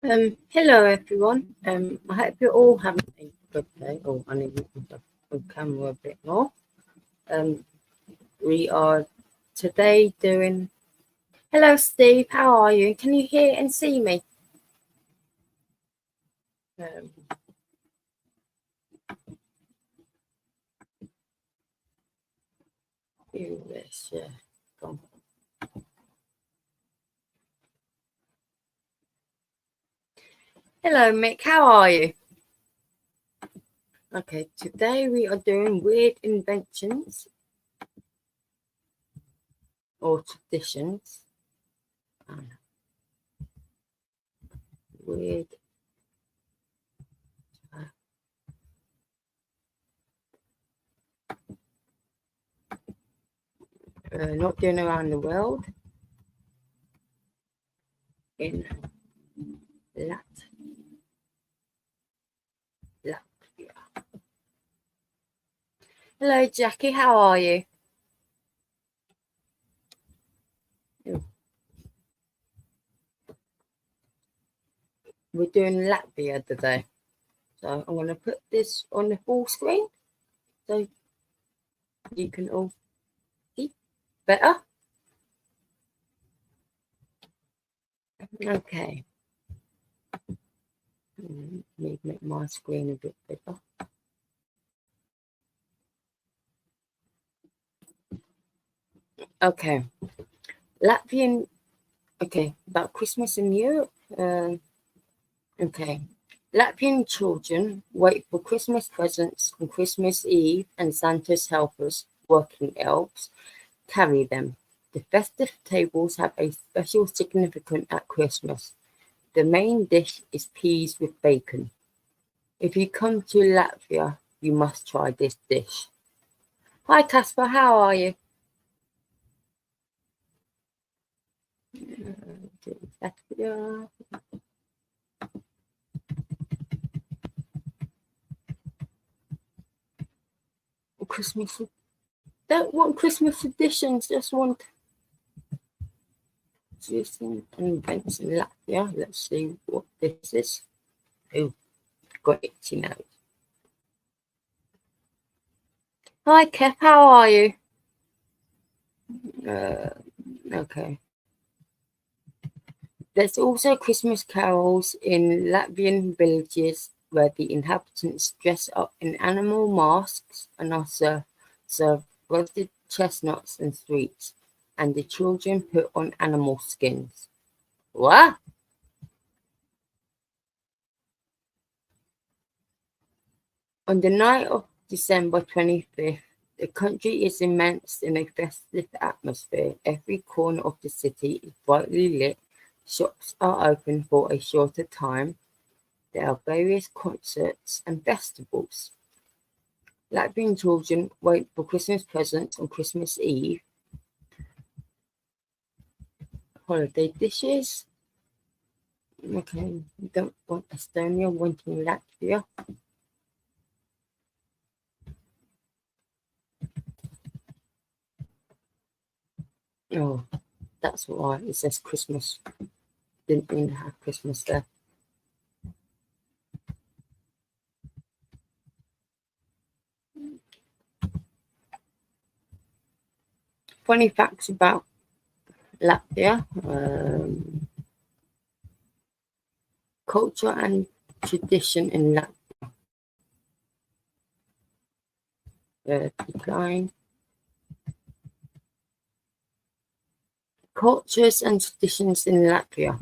Hello everyone. I hope you're all having a good day. Oh, I need to put the camera a bit more. We are today doing. Hello, Steve. How are you? Can you hear and see me? Do this, yeah. Go on. Hello, Mick. How are you? Okay, today we are doing weird inventions or traditions. Weird. Not doing around the world. In Latvia. Hello, Jackie. How are you? We're doing Latvia today. So I'm going to put this on the full screen so you can all see better. Okay. Need to make my screen a bit bigger. Okay. Latvian. Okay, about Christmas in Europe. Okay. Latvian children wait for Christmas presents on Christmas Eve, and Santa's helpers, working elves, carry them. The festive tables have a special significance at Christmas. The main dish is peas with bacon. If you come to Latvia, you must try this dish. Hi Casper, how are you? Latvia. Christmas. Don't want Christmas editions, just want events in Latvia. Let's see what this is. Oh, got itchy nose. Hi Kev, how are you? Okay. There's also Christmas carols in Latvian villages where the inhabitants dress up in animal masks and are served roasted chestnuts and sweets, and the children put on animal skins. What? On the night of December 25th, the country is immersed in a festive atmosphere. Every corner of the city is brightly lit. Shops are open for a shorter time. There are various concerts and festivals. Latvian children wait for Christmas presents on Christmas Eve. Holiday dishes. Okay, we don't want Estonia, wanting Latvia. Oh, that's why it says Christmas. Didn't mean to have Christmas there. Funny facts about Latvia. Culture and tradition in Latvia. Decline. Cultures and traditions in Latvia.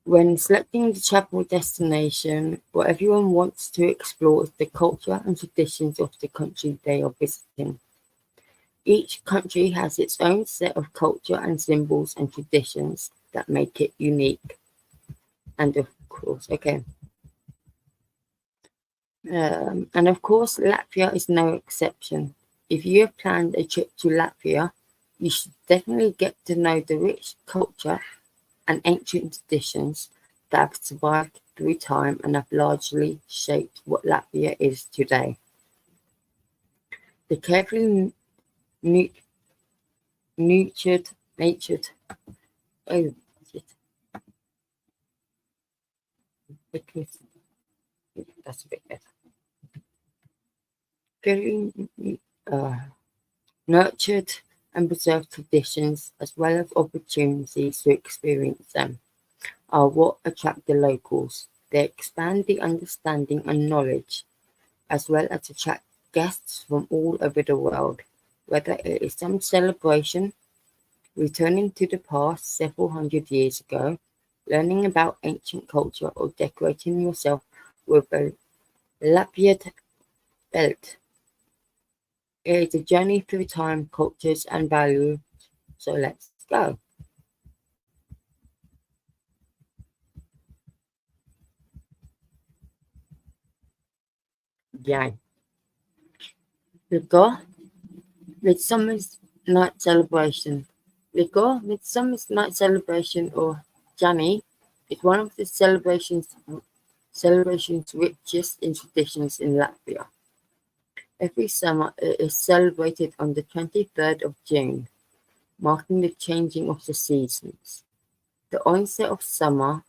When selecting the travel destination, what everyone wants to explore is the culture and traditions of the country they are visiting. Each country has its own set of culture and symbols and traditions that make it unique. And of course, Latvia is no exception. If you have planned a trip to Latvia, you should definitely get to know the rich culture and ancient traditions that have survived through time and have largely shaped what Latvia is today. The carefully nurtured, oh, because that's a bit better. Feeling uh, nurtured and preserved traditions as well as opportunities to experience them are what attract the locals. They expand the understanding and knowledge as well as attract guests from all over the world, whether it is some celebration, returning to the past several hundred years ago, learning about ancient culture, or decorating yourself with a Latvia belt. It is a journey through time, cultures, and values. So let's go. Yeah. Liquor, Midsummer's Night Celebration. Liquor, Midsummer's Night Celebration, or Jani, is one of the celebrations richest in traditions in Latvia. Every summer it is celebrated on the 23rd of June, marking the changing of the seasons, the onset of summer,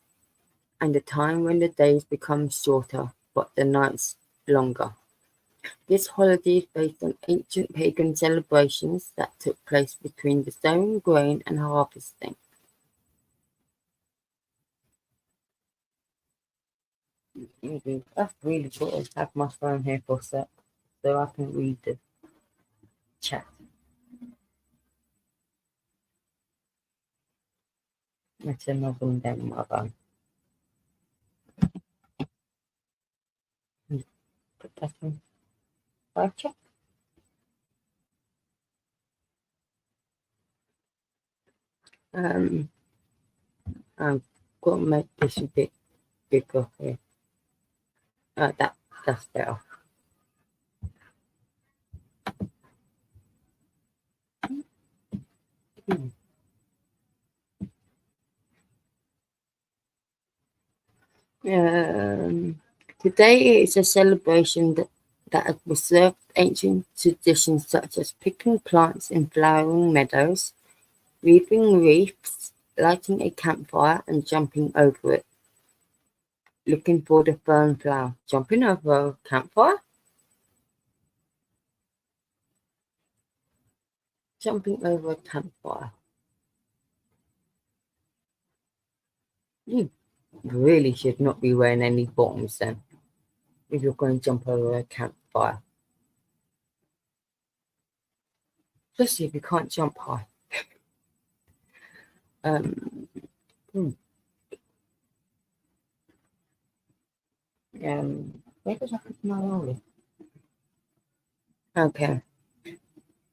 and the time when the days become shorter but the nights longer. This holiday is based on ancient pagan celebrations that took place between the sowing grain and harvesting. That's really cool. I have my phone here for a sec so I can read the chat. That's another one down my phone. Put that in. Live chat. Um, I've got to make this a bit bigger here. That's better. Hmm. Um, Today is a celebration that has preserved ancient traditions such as picking plants in flowering meadows, weaving wreaths, lighting a campfire, and jumping over it, looking for the fern flower. Jumping over a campfire? Jumping over a campfire. You really should not be wearing any bottoms then, if you're going to jump over a campfire. Especially if you can't jump high. Um, hmm, where did I put my roller? Okay.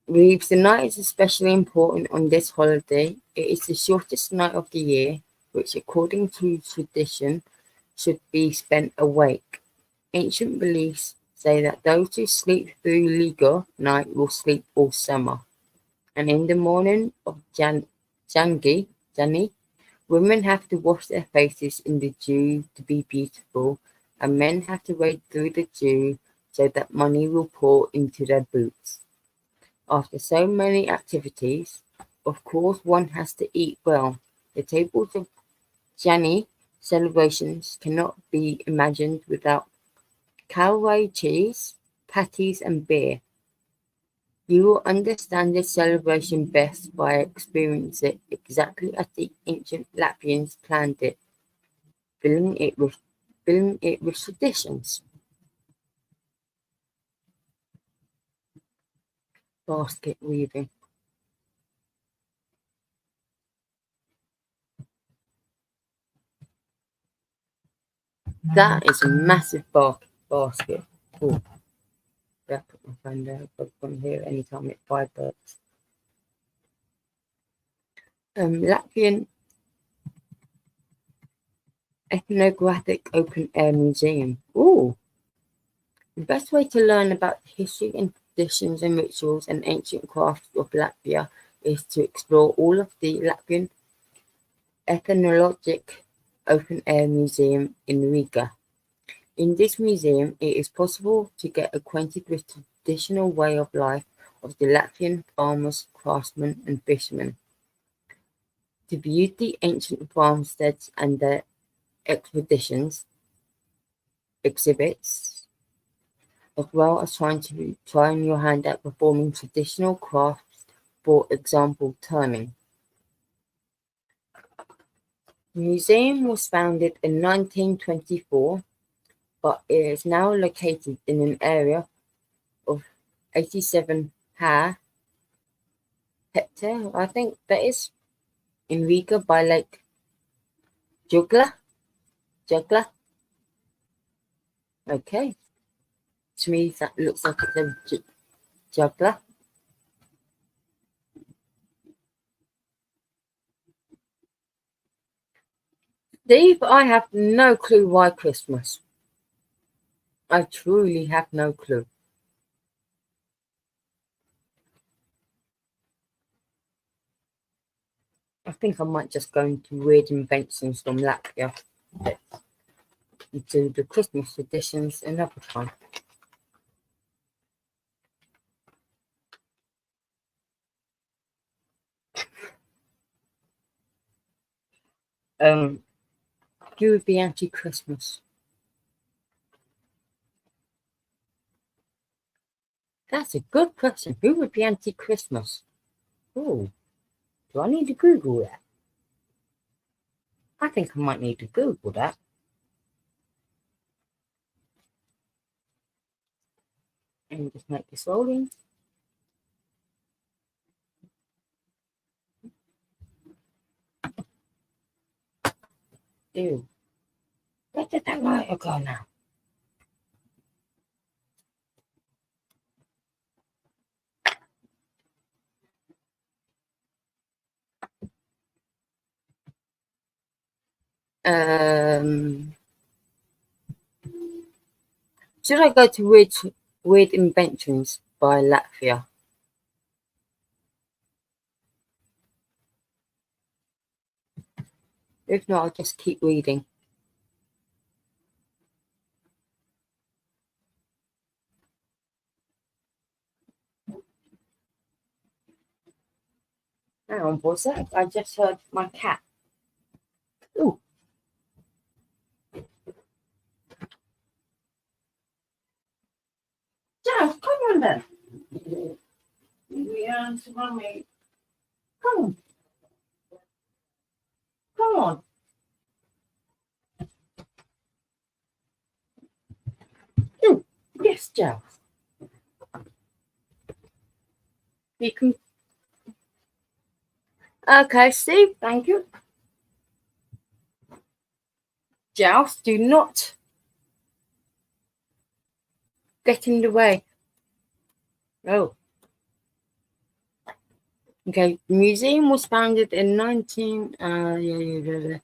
Reeves, the night is especially important on this holiday. It is the shortest night of the year, which, according to tradition, should be spent awake. Ancient beliefs say that those who sleep through legal night will sleep all summer. And in the morning of Jani, women have to wash their faces in the dew to be beautiful, and men have to wade through the dew so that money will pour into their boots. After so many activities, of course one has to eat well. The tables of Jani celebrations cannot be imagined without caraway cheese, patties and beer. You will understand this celebration best by experiencing it exactly as the ancient Latvians planned it, filling it with traditions. Basket weaving. That is a massive basket. Oh, yeah, put my phone there. I've got here anytime it vibrates. Latvian Ethnographic Open Air Museum. Ooh, the best way to learn about the history and traditions and rituals and ancient crafts of Latvia is to explore all of the Latvian Ethnologic Open Air Museum in Riga. In this museum, it is possible to get acquainted with the traditional way of life of the Latvian farmers, craftsmen, and fishermen, to view the ancient farmsteads and their expeditions, exhibits, as well as trying your hand at performing traditional crafts, for example, turning. The museum was founded in 1924, but it is now located in an area of 87 hectare, I think that is, in Riga by Lake Jugla. Okay, to me that looks like it's a Jugla. Steve, I have no clue why Christmas. I truly have no clue. I think I might just go into weird inventions from Latvia and do the Christmas traditions another time. Who would be anti-Christmas? That's a good question. Who would be anti-Christmas? Oh, do I need to Google that? I think I might need to Google that. And just make this rolling. Ew. Where did that lighter go now? Should I go to Weird Inventions by Latvia? If not, I'll just keep reading. Hang on for a sec. I just heard my cat. Ooh. Dad, come on then. Yeah, mommy. Come on. Come on. Ooh. Yes, Giles. You can. Okay, Steve, thank you. Giles, do not get in the way. Oh. Okay, the museum was founded in the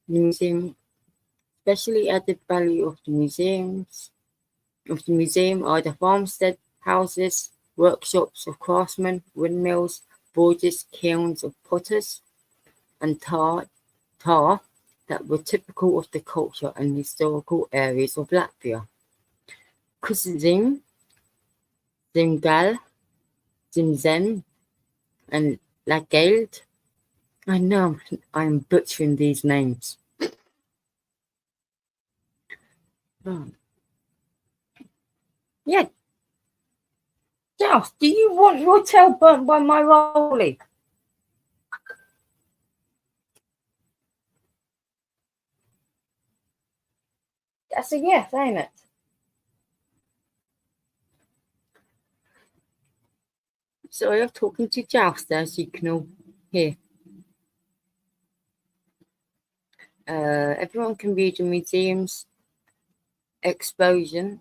museum, especially added value of the museum are the farmstead houses, workshops of craftsmen, windmills, forges, kilns of potters, and tar that were typical of the culture and historical areas of Latvia. Kuzim, Zimgal, Zimzen, and Lageld. I know I'm butchering these names. Oh. Yeah. Giles, do you want your tail burnt by my rolly? That's a yes, ain't it? Sorry, I'm talking to Giles there, so you can all hear. Everyone can read the museum's exposition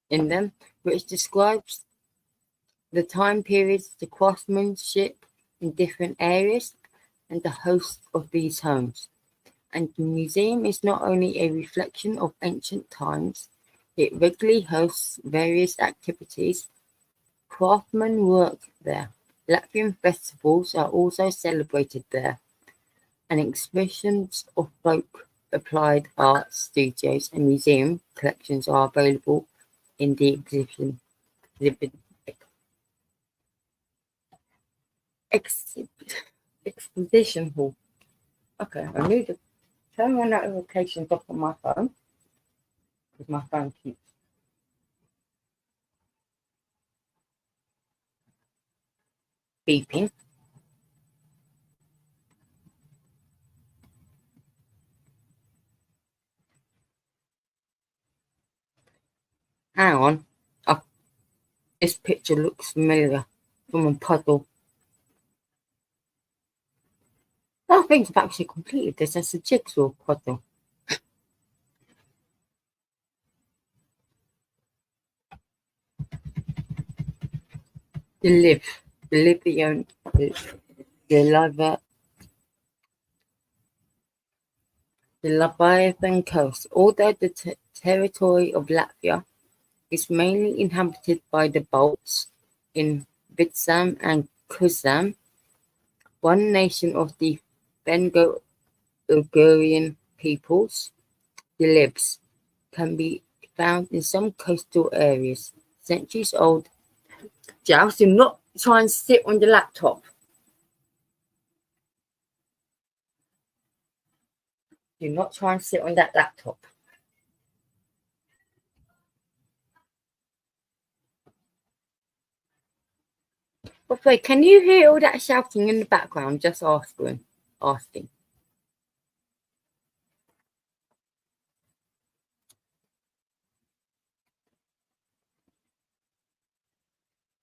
in them, which describes the time periods, the craftsmanship in different areas, and the host of these homes. And the museum is not only a reflection of ancient times, it regularly hosts various activities. Craftsmen work there. Latvian festivals are also celebrated there, and exhibitions of folk, applied art studios, and museum collections are available in the exhibition hall. Okay, I knew that. turn my notifications off on my phone because my phone keeps beeping. Hang on. Oh, this picture looks familiar from a puzzle. I think I've actually completed this as a jigsaw puzzle. The Libyan, the Lava, the Leviathan coast. Although the territory of Latvia is mainly inhabited by the Balts in Vitsam and Kusam, one nation of the Bengal-Ugarian peoples, the Libs, can be found in some coastal areas. Centuries old. Giles, do not try and sit on the laptop. Do not try and sit on that laptop. But wait, can you hear all that shouting in the background? Just asking.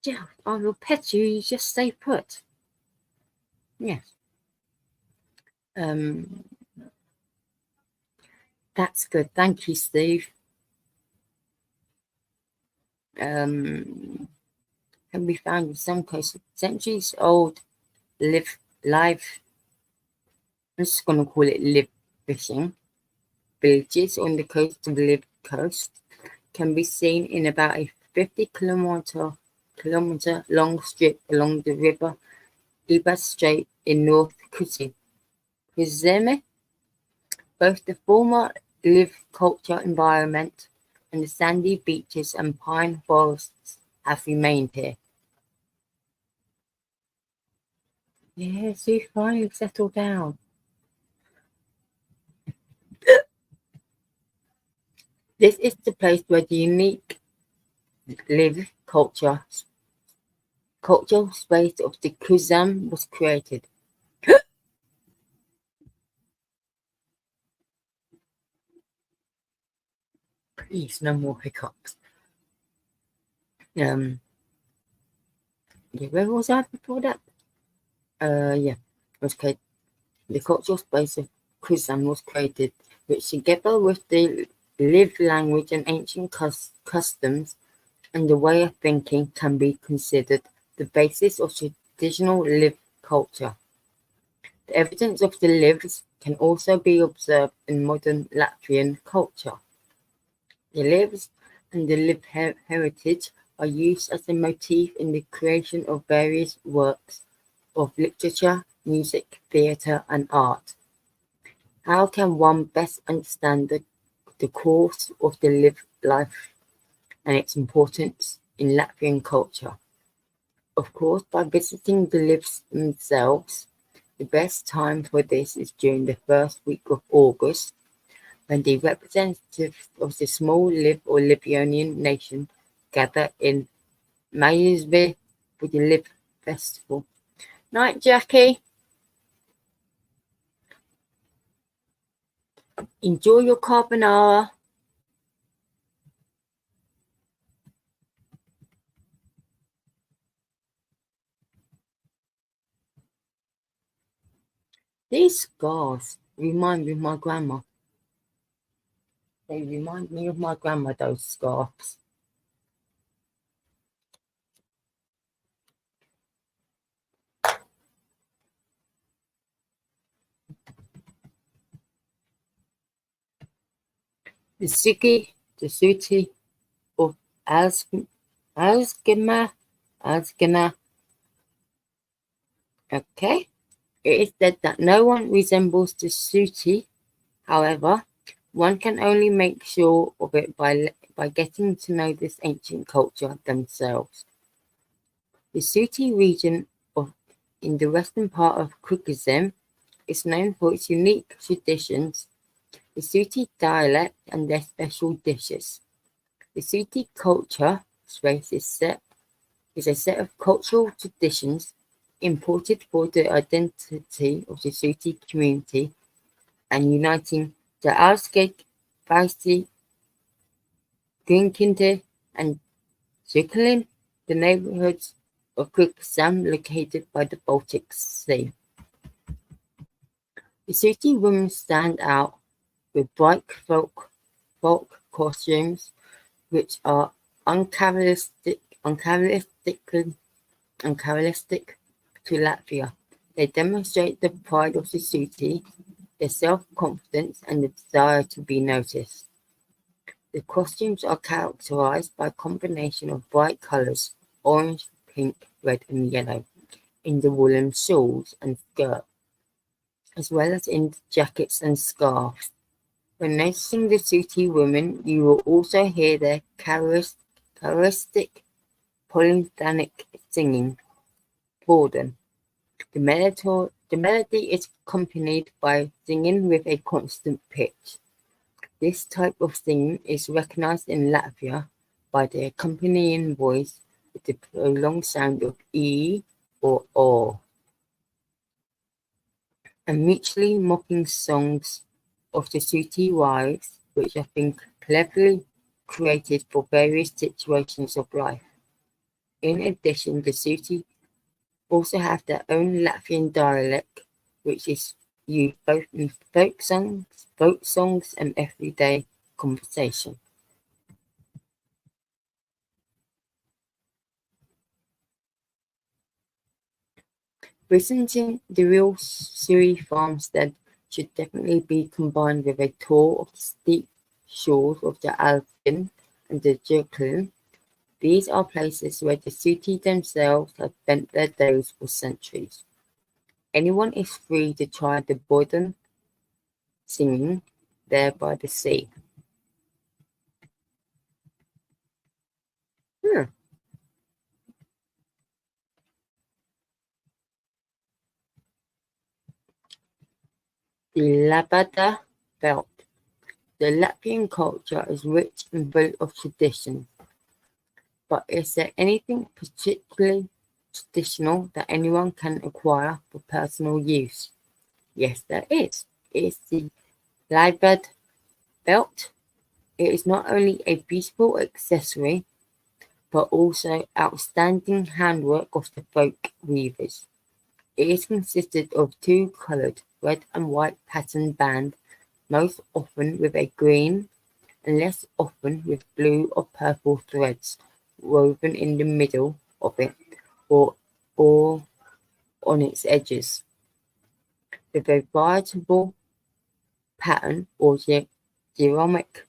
Giles, I will pet you. You just stay put. Yes. That's good. Thank you, Steve. Can be found in some cases. Centuries old live. I'm just going to call it live fishing. Villages on the coast of Liv Coast can be seen in about a 50-kilometer long strip along the river Iba Strait in North Kuzeme. Both the former Liv culture environment and the sandy beaches and pine forests have remained here. Yes, we finally settled down. This is the place where the unique Liv cultural space of the Kuzam was created. Please, no more hiccups. Yeah, where was I before that? Yeah, okay. The cultural space of Kuzan was created, which together with the lived language and ancient customs and the way of thinking can be considered the basis of traditional Liv culture. The evidence of the Livs can also be observed in modern Latvian culture. The Livs and the Liv heritage are used as a motif in the creation of various works of literature, music, theatre and art. How can one best understand the course of the lived life and its importance in Latvian culture? Of course, by visiting the Livs themselves. The best time for this is during the first week of August, when the representatives of the small Liv or Livonian nation gather in Maysville for the Liv festival. Night, Jackie. Enjoy your carbonara. These scarves remind me of my grandma. They remind me of my grandma, those scarves. The Suti of Asgama. Okay. It is said that no one resembles the Suti. However, one can only make sure of it by getting to know this ancient culture themselves. The Suti region in the western part of Kyrgyzstan is known for its unique traditions the Suti dialect and their special dishes. The Suti culture space is a set of cultural traditions imported for the identity of the Suti community and uniting the Alskeg, Fausti, Grinkinte, and Zucalin, the neighborhoods of Kyrgyzstan located by the Baltic Sea. The Suti women stand out with bright folk costumes which are uncharacteristic to Latvia. They demonstrate the pride of the Suti, their self-confidence and the desire to be noticed. The costumes are characterized by a combination of bright colors, orange, pink, red and yellow, in the woolen shawls and skirts, as well as in the jackets and scarves. When noticing the Suti women, you will also hear their characteristic polyphonic singing for them. The melody is accompanied by singing with a constant pitch. This type of singing is recognized in Latvia by the accompanying voice with the prolonged sound of E or O, and mutually mocking songs of the Suti wives, which have been cleverly created for various situations of life. In addition, the Suti also have their own Latvian dialect, which is used both in folk songs and everyday conversation. Visiting the real Surrey farmstead should definitely be combined with a tour of the steep shores of the Alpin and the Jurklin. These are places where the Suti themselves have spent their days for centuries. Anyone is free to try the Boyden singing there by the sea. Hmm. The Labada belt. The Latvian culture is rich and full of tradition, but is there anything particularly traditional that anyone can acquire for personal use? Yes, there is. It is the Labad belt. It is not only a beautiful accessory, but also outstanding handwork of the folk weavers. It is consisted of two-coloured red and white pattern band, most often with a green and less often with blue or purple threads woven in the middle of it or on its edges, with a variable pattern or geometric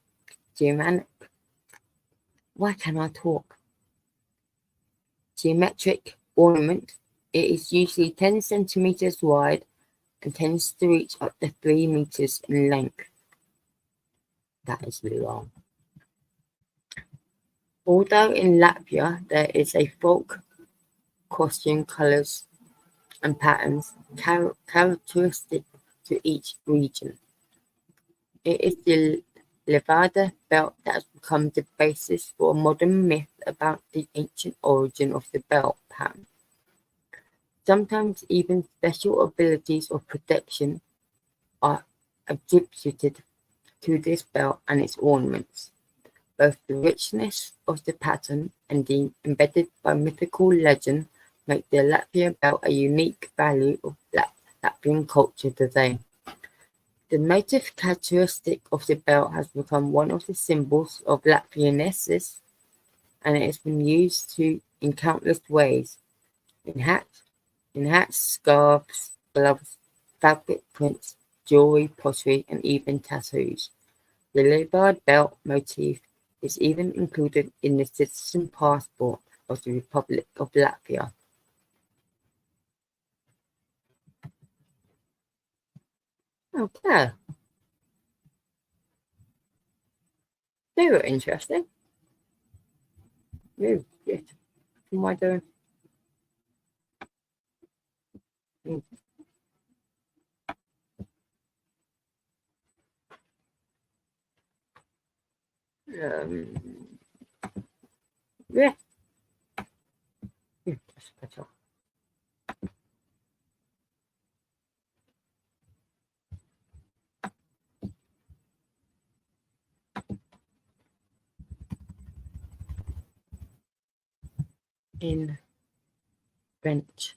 why can I talk? Geometric ornament. It is usually 10 centimeters wide and tends to reach up to 3 meters in length. That is long. Although in Latvia there is a folk costume colours and patterns characteristic to each region. It is the Levada belt that has become the basis for a modern myth about the ancient origin of the belt pattern. Sometimes even special abilities of protection are attributed to this belt and its ornaments. Both the richness of the pattern and the embedded by mythical legend make the Latvia belt a unique value of Latvian culture today. The motif characteristic of the belt has become one of the symbols of Latvianness, and it has been used in countless ways: in hats, scarves, gloves, fabric prints, jewelry, pottery, and even tattoos. The leopard belt motif is even included in the citizen passport of the Republic of Latvia. Okay, they were interesting. Very good. Am I doing? Um, yeah, that's better. Invent.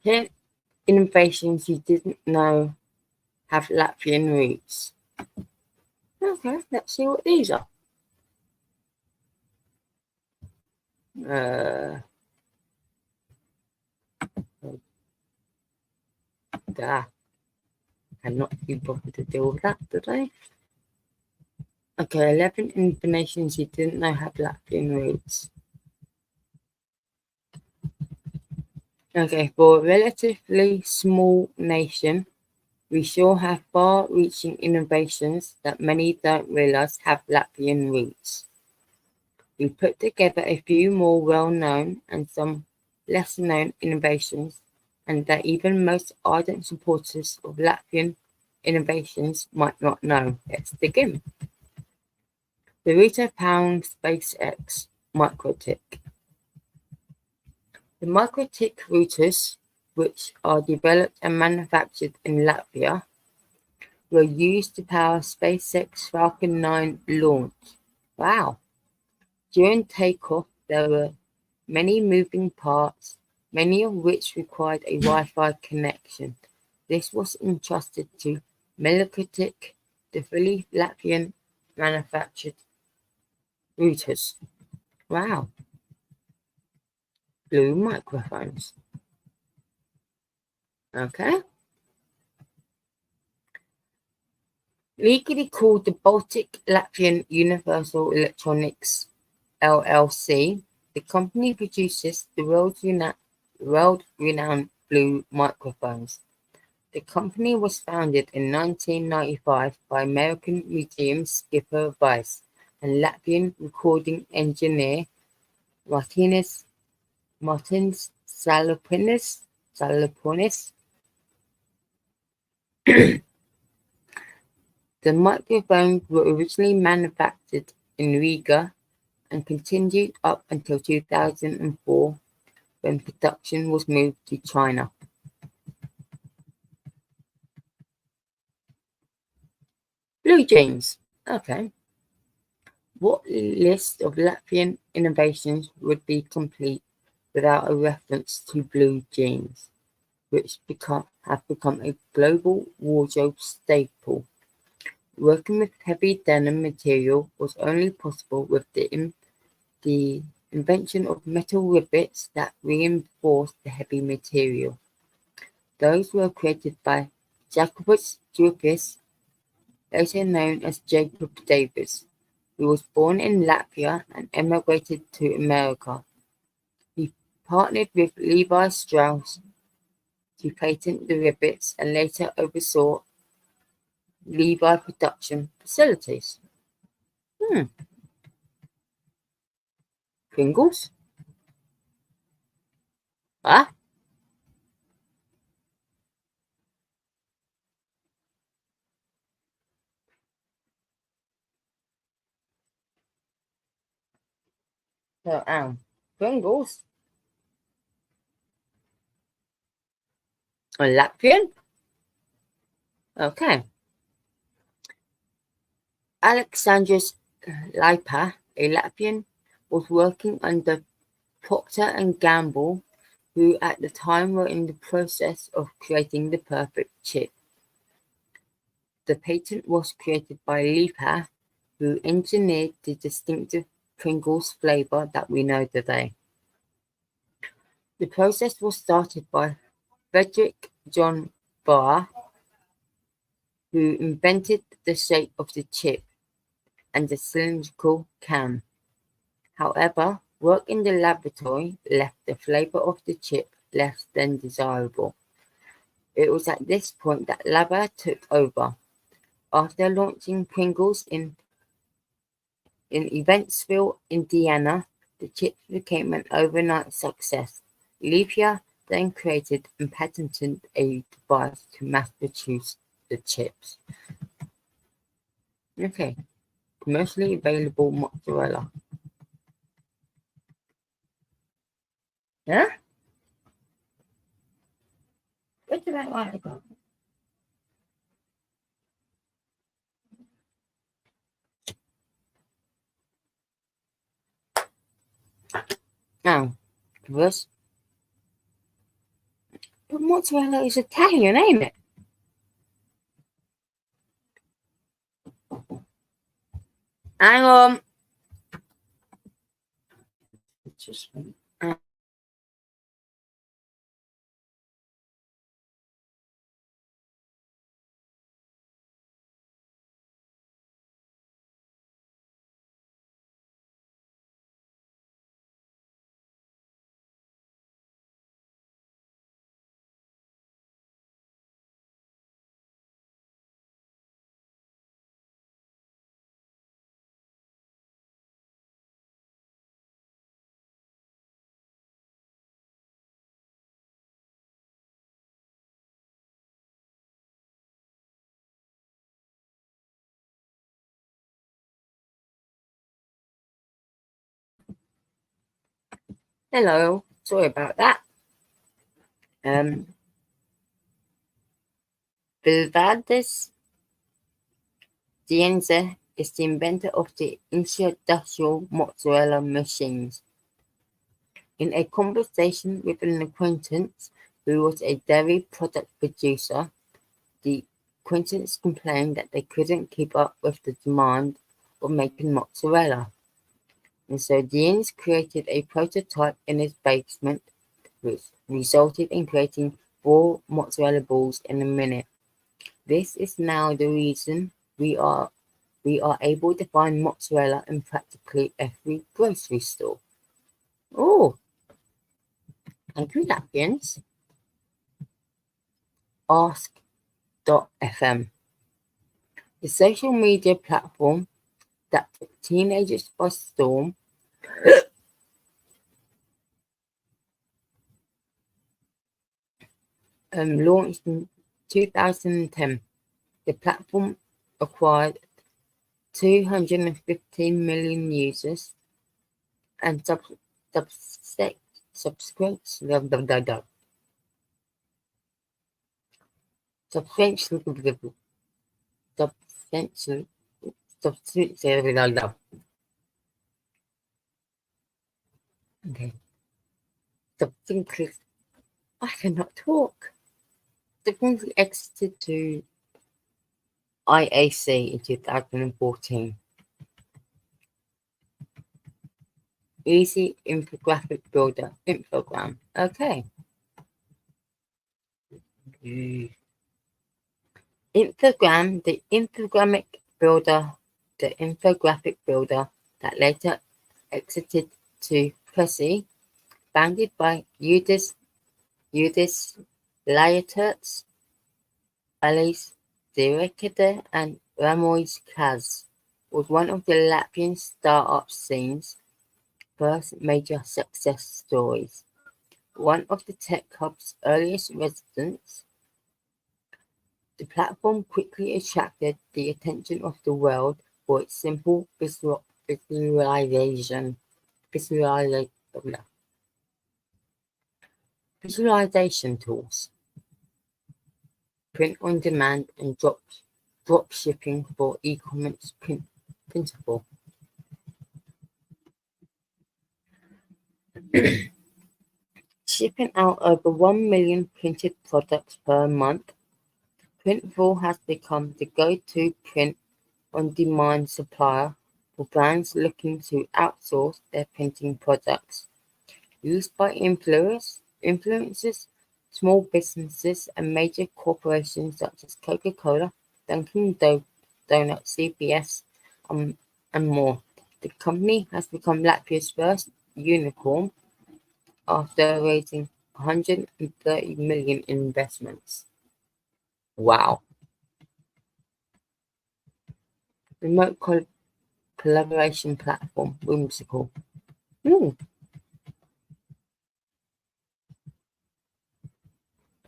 Here, innovations you didn't know have Latvian roots. Okay, let's see what these are. Uh, I cannot be bothered to deal with that today. Okay, 11 inventions you didn't know have Latvian roots. Okay, for a relatively small nation, we sure have far-reaching innovations that many don't realize have Latvian roots. We put together a few more well-known and some lesser-known innovations, and that even most ardent supporters of Latvian innovations might not know. Let's dig in. The router powering SpaceX MikroTik. The MikroTik routers, which are developed and manufactured in Latvia, were used to power SpaceX Falcon 9 launch. Wow! During takeoff, there were many moving parts, many of which required a Wi-Fi connection. This was entrusted to Milikotic, the fully Latvian manufactured routers. Wow! Blue microphones. Okay. Legally called the Baltic Latvian Universal Electronics LLC, the company produces the world-renowned Blue microphones. The company was founded in 1995 by American museum skipper Weiss and Latvian recording engineer Martins Salaponis. The microphones were originally manufactured in Riga and continued up until 2004 when production was moved to China. Blue jeans. Okay. What list of Latvian innovations would be complete without a reference to blue jeans, which have become a global wardrobe staple? Working with heavy denim material was only possible with the invention of metal rivets that reinforced the heavy material. Those were created by Jacobus Joukis, later known as Jacob Davis, who was born in Latvia and emigrated to America. He partnered with Levi Strauss to patent the rivets and later oversaw Levi production facilities. Hmm. Pringles? Ah, so Pringles? A Latvian? Okay. Alexandros Lipa, a Latvian, was working under Procter and Gamble, who at the time were in the process of creating the perfect chip. The patent was created by Lipa, who engineered the distinctive Pringles flavor that we know today. The process was started by Frederick John Barr, who invented the shape of the chip and the cylindrical can. However, work in the laboratory left the flavor of the chip less than desirable. It was at this point that Lava took over. After launching Pringles in Evansville, Indiana, the chips became an overnight success. Latvia then created and patented a device to mass produce the chips. Okay, commercially available mozzarella. Yeah? What did I write about? Now, this, but mozzarella is Italian, ain't it? Hang on. Just, hello, sorry about that. Bilvades Dienza is the inventor of the industrial mozzarella machines. In a conversation with an acquaintance who was a dairy product producer, the acquaintance complained that they couldn't keep up with the demand of making mozzarella, and so Dienz created a prototype in his basement, which resulted in creating 4 mozzarella balls in a minute. This is now the reason we are able to find mozzarella in practically every grocery store. Oh, thank you, Latvians. Ask.fm, the social media platform that took teenagers by storm, launched in 2010. The platform acquired 215 million users and subsequently, I cannot talk. Subsequently exited to IAC in 2014. Easy infographic builder infogram. Okay. Infogram, the infographic builder that later exited to Prezi, founded by Judis Lajaterts, Alice Direkede and Ramois Kaz, was one of the Latvian startup scene's first major success stories. One of the tech hub's earliest residents, the platform quickly attracted the attention of the world for its simple visualization tools, print on demand, and drop shipping for e-commerce principle. Shipping out over 1 million printed products per month, Printful has become the go-to print-on-demand supplier for brands looking to outsource their printing products. Used by influencers, small businesses, and major corporations such as Coca-Cola, Dunkin' Donuts, CBS, and more. The company has become Latvia's first unicorn after raising 130 million in investments. Wow. Remote collaboration platform, whimsical.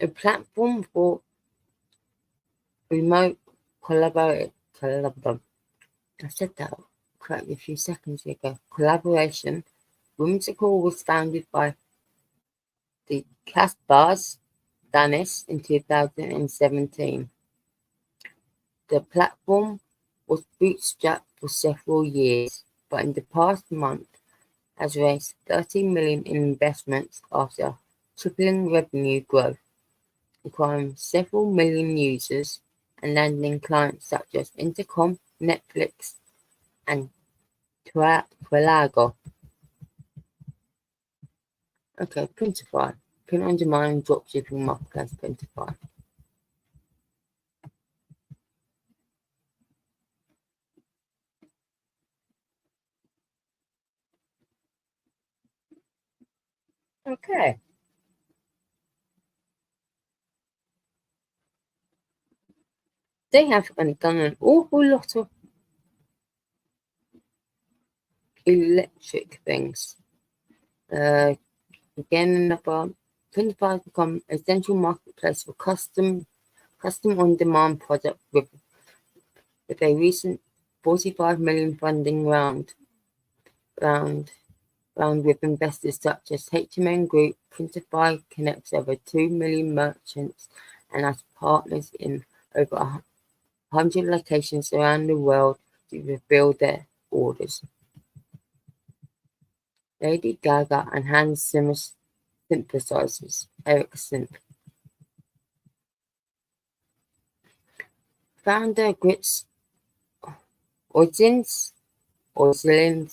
a platform for remote collaboration. I said that correctly a few seconds ago. Collaboration. Whimsical was founded by the Caspars Danis in 2017. The platform was bootstrapped for several years, but in the past month has raised 30 million in investments after tripling revenue growth, acquiring several million users and landing clients such as Intercom, Netflix, and Twalago. Okay, Printify. Print on demand dropshipping marketplace Printify. Okay. They have done an awful lot of electric things. Again, number 25 has become a central marketplace for custom on-demand product with a recent 45 million funding round with investors such as HMN Group. Printify connects over 2 million merchants and has partners in over 100 locations around the world to fulfill their orders. Lady Gaga and Hans Zimmer synthesizers. Ericsson. Founder Grits Oisins, Oislins,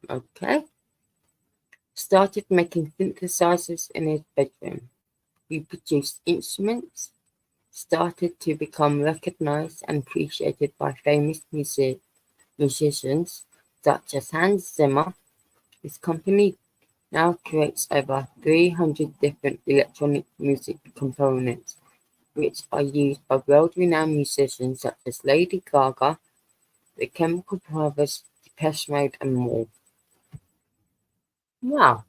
okay, started making synthesizers in his bedroom. He produced instruments, started to become recognized and appreciated by famous musicians such as Hans Zimmer. His company now creates over 300 different electronic music components, which are used by world-renowned musicians such as Lady Gaga, The Chemical Brothers, Depeche Mode, and more. Wow.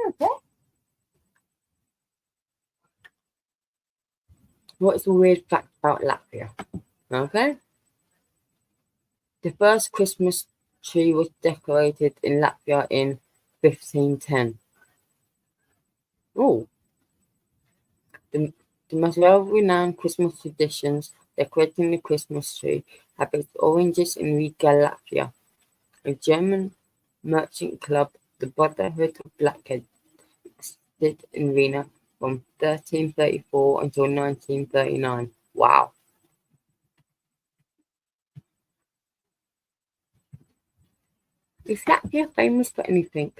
Okay. What's a weird fact about Latvia? Okay. The first Christmas tree was decorated in Latvia in 1510. Oh, the, the most well-renowned Christmas traditions decorating the Christmas tree have its origins in Riga, Latvia. A German merchant club, the Brotherhood of Blackheads, existed in Vienna from 1334 until 1939. Wow. Is Latvia famous for anything?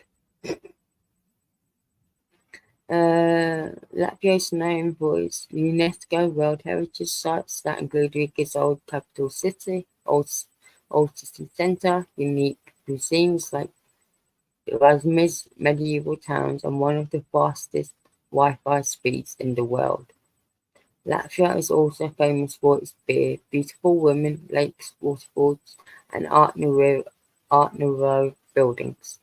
Latvia is known for its UNESCO World Heritage Sites that include Riga's old capital city, old city centre, unique cuisines like Erasmus, medieval towns, and one of the fastest Wi-Fi speeds in the world. Latvia is also famous for its beer, beautiful women, lakes, waterfalls, and Art Nouveau buildings.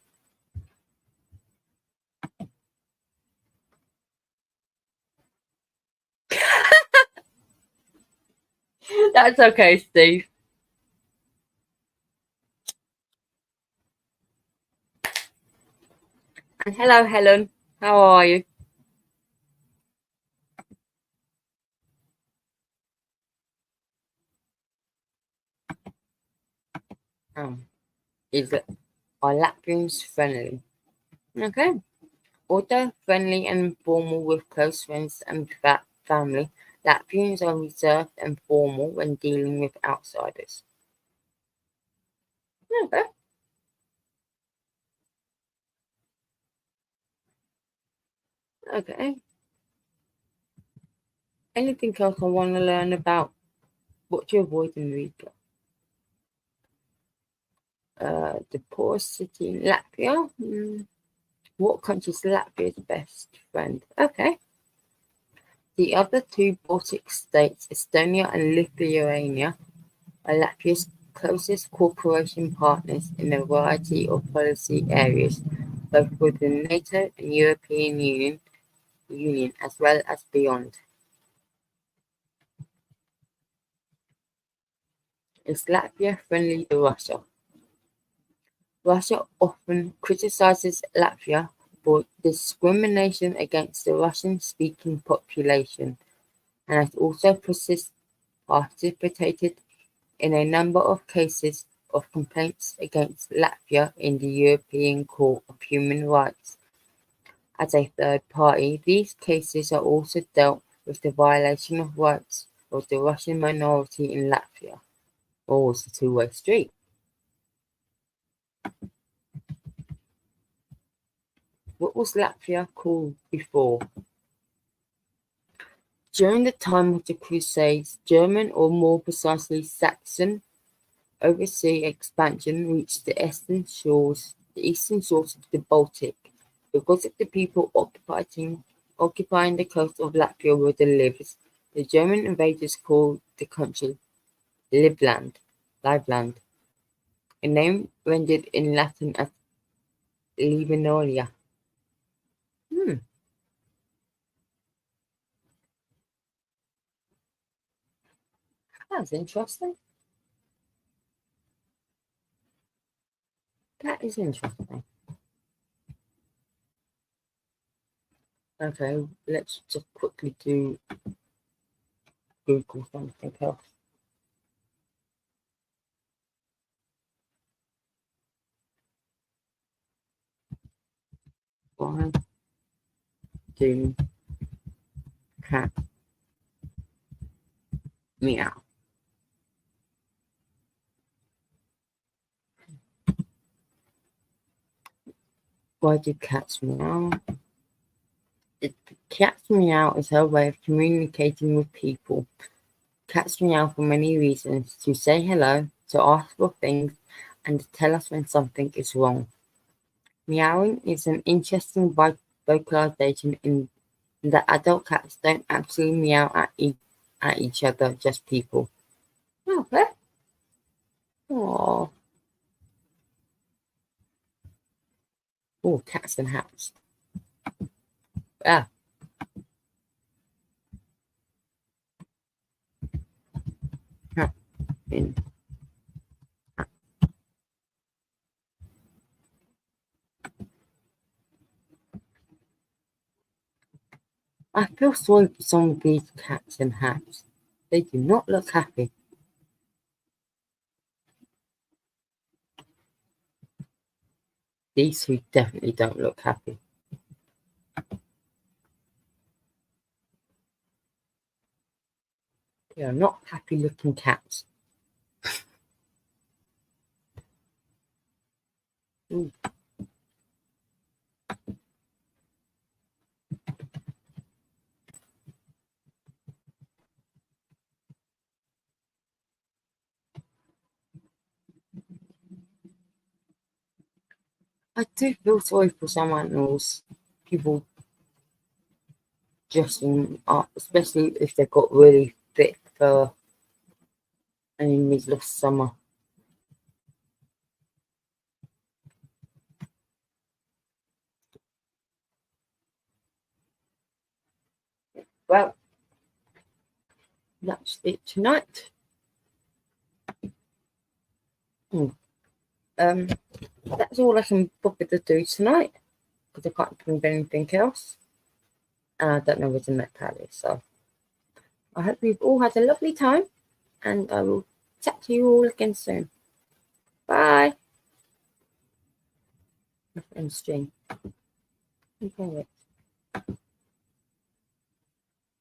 That's okay, Steve. And hello, Helen. How are you? Um, is it are Latvians friendly? Okay. Although friendly and informal with close friends and family, Latvians are reserved and formal when dealing with outsiders. Okay. Okay. Anything else I want to learn about what to avoid in Riga? The poorest city in Latvia. What country is Latvia's best friend? Okay. The other two Baltic states, Estonia and Lithuania, are Latvia's closest cooperation partners in a variety of policy areas, both within NATO and European Union as well as beyond. Is Latvia friendly to Russia? Russia often criticizes Latvia for discrimination against the Russian-speaking population and has also participated in a number of cases of complaints against Latvia in the European Court of Human Rights. As a third party, these cases are also dealt with the violation of rights of the Russian minority in Latvia. Or it's a two-way street. What was Latvia called before? During the time of the Crusades, German, or more precisely Saxon, overseas expansion reached the eastern shores of the Baltic. Because of the people occupying the coast of Latvia were the Livs, the German invaders called the country Livland, a name rendered in Latin as Livenolia. That's interesting. That is interesting. Okay, let's just quickly do Google something else. Why do cats meow? Why do cats meow? Cats meow is her way of communicating with people. Cats meow for many reasons: to say hello, to ask for things, and to tell us when something is wrong. Meowing is an interesting vocalization in that adult cats don't actually meow at each other, just people. Okay. Aww. Oh, cats and hats. Ah, hat in. I feel sorry for some of these cats and hats. They do not look happy. These two definitely don't look happy. They are not happy looking cats. Ooh. I do feel sorry for some animals, people dressing up, especially if they've got really thick fur and in the middle of summer. Well, that's it tonight. Um, that's all I can bother to do tonight because I can't think of anything else. And I don't know where the next pad is. So I hope you've all had a lovely time and I will chat to you all again soon. Bye. And stream. Okay.